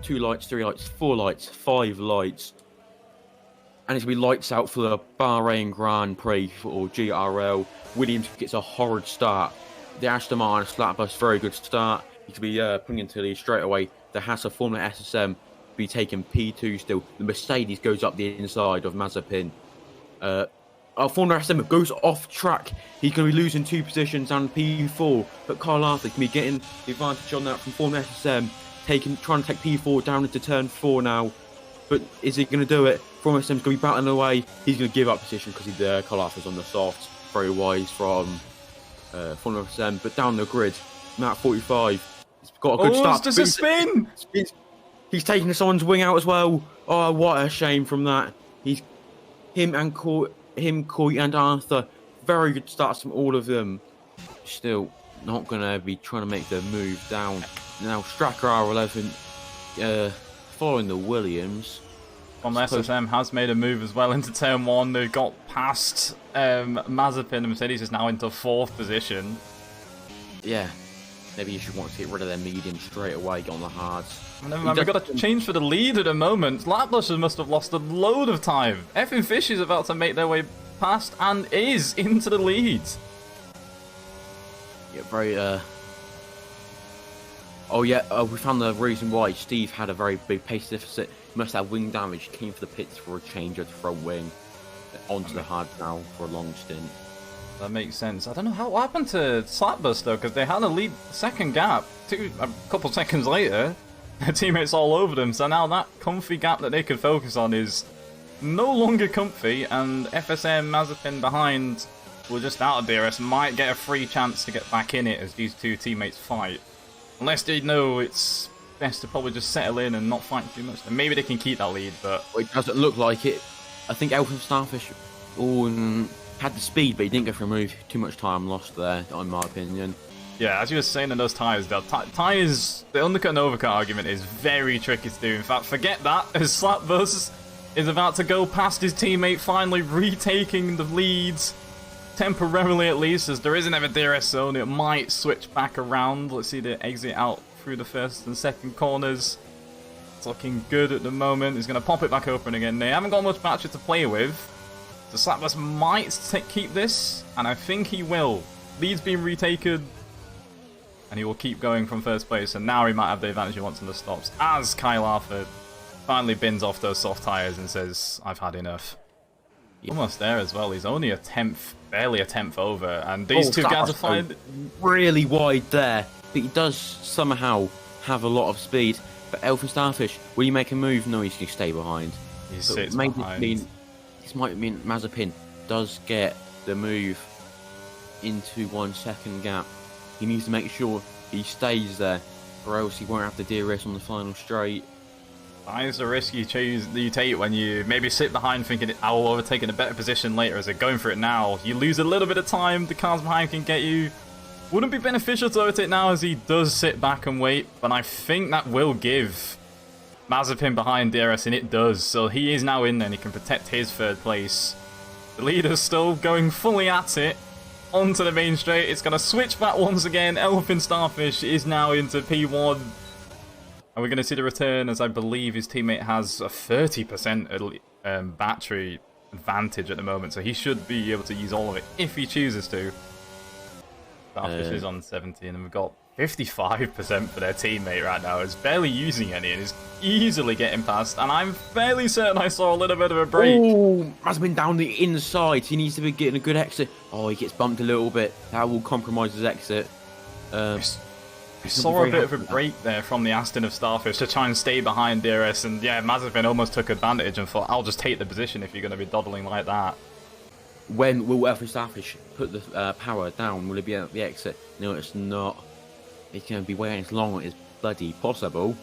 2 lights, 3 lights, 4 lights, 5 lights. And it's going to be lights out for the Bahrain Grand Prix or GRL. Williams gets a horrid start. The Aston Martin Slapbus, very good start. He could be putting into the lead straight away. The Haas Formula SSM be taking P2 still. The Mercedes goes up the inside of Mazepin. Formula SSM goes off track. He's going to be losing 2 positions down P4. But Kyle Arthur can be getting the advantage on that from Formula SSM. Trying to take P4 down into turn 4 now. But is he going to do it? Formula SSM's going to be battling away. He's going to give up position because Kyle Arthur's on the soft. Very wise from Formula SSM. But down the grid, Matt 45. He's got a good start. It's just a spin! He's taking someone's wing out as well. Oh, what a shame from that. Him, Coy and Arthur. Very good starts from all of them. Still not going to be trying to make the move down. Now, Stracker R11 following the Williams. SSM has made a move as well into turn 1. They've got past Mazepin, and Mercedes is now into 4th position. Yeah, maybe you should want to get rid of their medium straight away, get on the hards. Never mind, we've got to change for the lead at the moment. Laplace must have lost a load of time. Effing Fish is about to make their way past and is into the lead. Yeah, very, Oh yeah, we found the reason why Steve had a very big pace deficit. He must have wing damage. He came for the pits for a change of the front wing. Onto the hard now for a long stint. That makes sense. I don't know what happened to Slapbus though, because they had a lead second gap. A couple seconds later, their teammates all over them. So now that comfy gap that they could focus on is no longer comfy, and FSM Mazepin behind will just out of DRS might get a free chance to get back in it as these 2 teammates fight. Unless they know it's best to probably just settle in and not fight too much. Then maybe they can keep that lead, but it doesn't look like it. I think Elfin Starfish had the speed, but he didn't go for a move. Too much time lost there, in my opinion. Yeah, as you were saying in those tyres, the undercut and overcut argument is very tricky to do. In fact, forget that, as Slapbus is about to go past his teammate, finally retaking the leads. Temporarily at least, as there isn't ever DRS zone, it might switch back around. Let's see the exit out through the first and second corners. It's looking good at the moment. He's going to pop it back open again. They haven't got much battery to play with. So Slapbus might keep this, and I think he will. Lead's been retaken, and he will keep going from first place. And now he might have the advantage he wants on the stops, as Kyle Arthur finally bins off those soft tyres and says, I've had enough. Almost there as well. He's only barely a tenth over, and these 2 guys are flying really wide there, but he does somehow have a lot of speed. But Elfin Starfish, will he make a move? No, he's going to stay behind. He sits behind. This might mean Mazepin does get the move into 1 second gap. He needs to make sure he stays there, or else he won't have the DRS on the final straight. That is the risk you take when you maybe sit behind thinking, I will overtake in a better position later, as they're going for it now. You lose a little bit of time, the cars behind can get you. Wouldn't be beneficial to overtake now, as he does sit back and wait, but I think that will give Mazepin behind DRS, and it does. So he is now in there, and he can protect his 3rd place. The leader's still going fully at it. Onto the main straight, it's going to switch back once again. Elfin Starfish is now into P1. And we're going to see the return, as I believe his teammate has a 30% battery advantage at the moment, so he should be able to use all of it if he chooses to. Starfish is on 70, and we've got 55% for their teammate right now. He's barely using any, and is easily getting past, and I'm fairly certain I saw a little bit of a break. Oh, has been down the inside. He needs to be getting a good exit. Oh, he gets bumped a little bit. That will compromise his exit. I saw a bit of a break there from the Aston of Starfish to try and stay behind DRS, and yeah, Mazepin almost took advantage and thought, I'll just take the position if you're going to be dawdling like that. When will Elfin Starfish put the power down? Will it be at the exit? No, it's not. It's going to be waiting as long as bloody possible.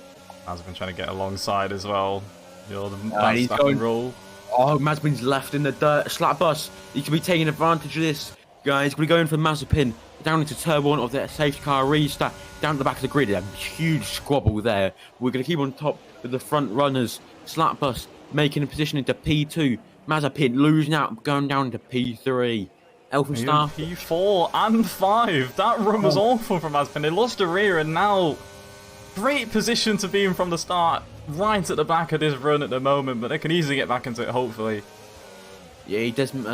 Mazepin trying to get alongside as well. He's going roll. Oh, Mazepin's left in the dirt. Slapbus. He could be taking advantage of this. Guys, we're going for Mazepin down into turn 1 of the safety car restart, down to the back of the grid. A huge squabble there. We're going to keep on top with the front runners. Slapbus making a position into P2. Mazepin losing out, going down to P3. Elfin Starfish. P4 and 5. That run was awful from Mazepin. They lost a rear, and now Great position to be in from the start, right at the back of this run at the moment, but they can easily get back into it, hopefully. Yeah, he doesn't.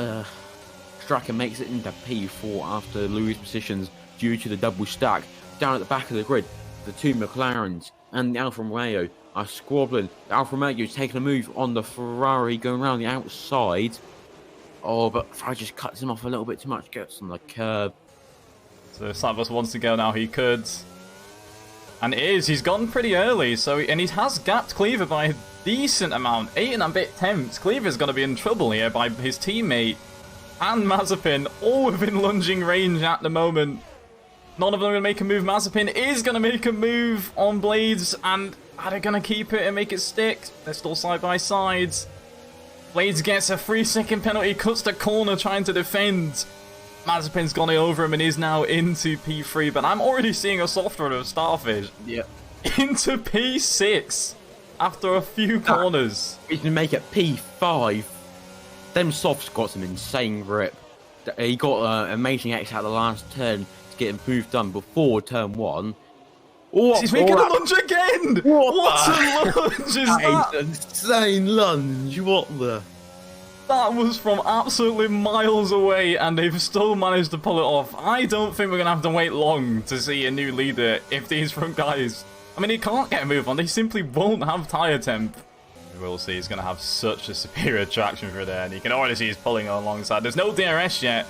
Stracker makes it into P4 after losing positions due to the double stack. Down at the back of the grid, the two McLarens and the Alfa Romeo are squabbling. The Alfa Romeo is taking a move on the Ferrari, going around the outside. Oh, but Ferrari just cuts him off a little bit too much, gets on the curb. So if Santos wants to go now, he could. And he's gone pretty early, and he has gapped Cleaver by a decent amount. 8 and a bit tenths. Cleaver's going to be in trouble here by his teammate and Mazepin, all within lunging range at the moment. None of them are going to make a move. Mazepin is going to make a move on Blades, and are they going to keep it and make it stick? They're still side by side. Blades gets a 3-second penalty, cuts the corner trying to defend. Mazepin's gone over him and is now into P3, but I'm already seeing a soft run of Starfish. Yep. Into P6 after a few corners. He's going to make it P5. Them softs got some insane grip. He got amazing X out of the last turn to get him moved done before turn 1. Oh, he's making a lunge again! What a lunge is that? That is an insane lunge. What the... That was from absolutely miles away, and they've still managed to pull it off. I don't think we're going to have to wait long to see a new leader if these front guys... I mean, he can't get a move on. They simply won't have tyre temp. We will see he's going to have such a superior traction for there, and you can already see he's pulling alongside. There's no DRS yet,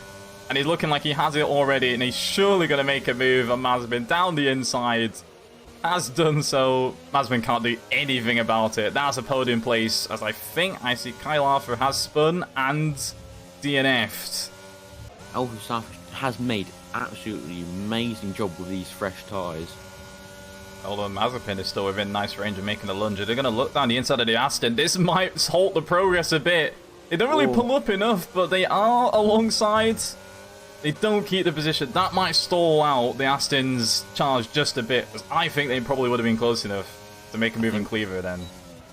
and he's looking like he has it already, and he's surely going to make a move on Mazepin down the inside. Has done so. Mazepin can't do anything about it. That's a podium place, as I think I see Kyle Arthur has spun and DNF'd. Alfa Staff has made absolutely amazing job with these fresh tyres. Although Mazepin is still within nice range of making a lunge. They're going to look down the inside of the Aston. This might halt the progress a bit. They don't really pull up enough, but they are alongside. They don't keep the position. That might stall out the Aston's charge just a bit, because I think they probably would have been close enough to make a move in Cleaver then.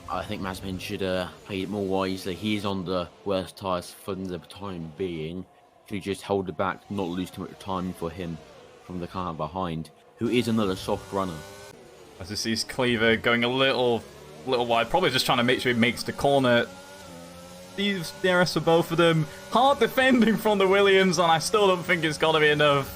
I think Mazepin should play it more wisely. He's on the worst tyres for the time being. Should just hold it back, not lose too much time for him from the car behind, who is another soft runner. As he sees Cleaver going a little wide, probably just trying to make sure he makes the corner. These DRS for both of them. Hard defending from the Williams, and I still don't think it's going to be enough.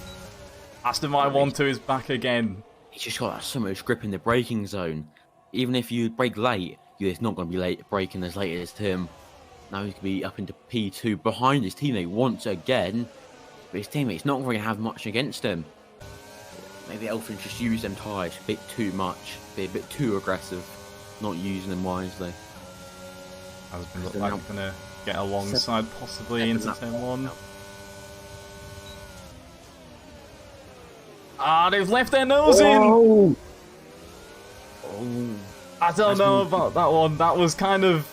Aston Martin 1-2 is back again. He's just got so much grip in the braking zone. Even if you brake late, it's not going to be late braking as late as him. Now he's going to be up into P2 behind his teammate once again. But his teammate's not going to have much against him. Maybe Elfin just used them tyres a bit too much. Be a bit too aggressive. Not using them wisely. Has looked like he's going to get alongside possibly into turn 1. Ah, they've left their nose in! I don't know about that one. That was kind of...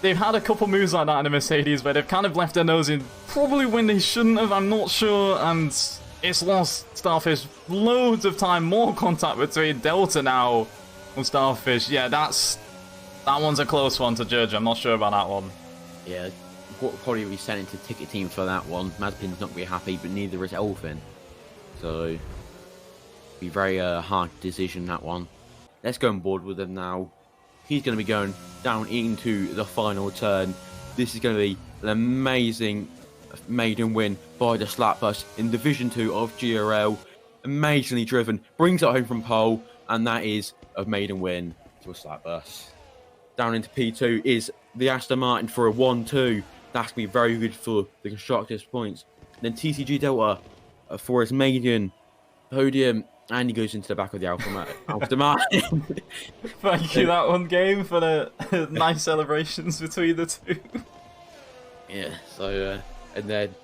They've had a couple moves like that in the Mercedes where they've kind of left their nose in probably when they shouldn't have, I'm not sure, and it's lost Starfish loads of time, more contact between Delta now and Starfish. Yeah, that one's a close one to judge. I'm not sure about that one. Yeah, probably be sent into ticket team for that one. Mazepin's not going to be happy, but neither is Elfin. So, be very hard decision, that one. Let's go on board with him now. He's going to be going down into the final turn. This is going to be an amazing maiden win by the Slap Bus in Division 2 of GRL. Amazingly driven, brings it home from pole, and that is a maiden win to a Slap Bus. Down into P2 is the Aston Martin for a 1-2. That's going to be very good for the constructors' points. Then TCG Delta for his maiden podium, and he goes into the back of the Aston Martin. Thank you, that one game, for the nice celebrations between the two. Yeah, so, and then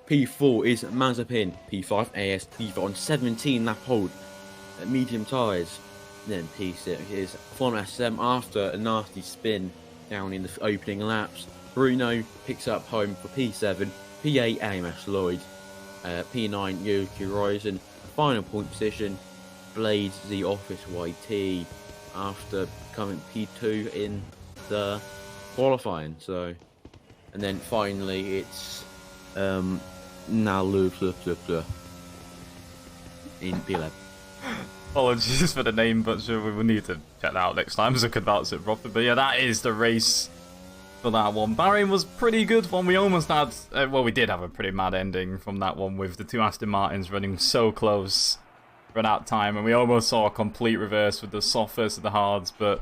P4 is Mazepin, P5 AS, P4 on 17 lap hold at medium tyres. Then P6 is Fon SM after a nasty spin down in the opening laps. Bruno picks up home for P7, P8 AMS Lloyd, P9 Yoki Ryzen, final point position, Blades the Office YT after coming P2 in the qualifying. So, and then finally it's now in P11. Apologies for the name, but sure, we will need to check that out next time so I could bounce it properly. But yeah, that is the race for that one. Bahrain was pretty good one. We almost had, well, we did have a pretty mad ending from that one with the two Aston Martins running so close for that time. And we almost saw a complete reverse with the soft versus the hards, but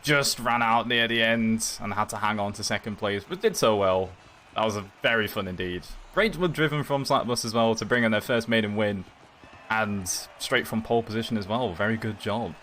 just ran out near the end and had to hang on to second place, but did so well. That was a very fun indeed. Great were driven from Slackbus as well to bring in their first maiden win. And straight from pole position as well. Very good job.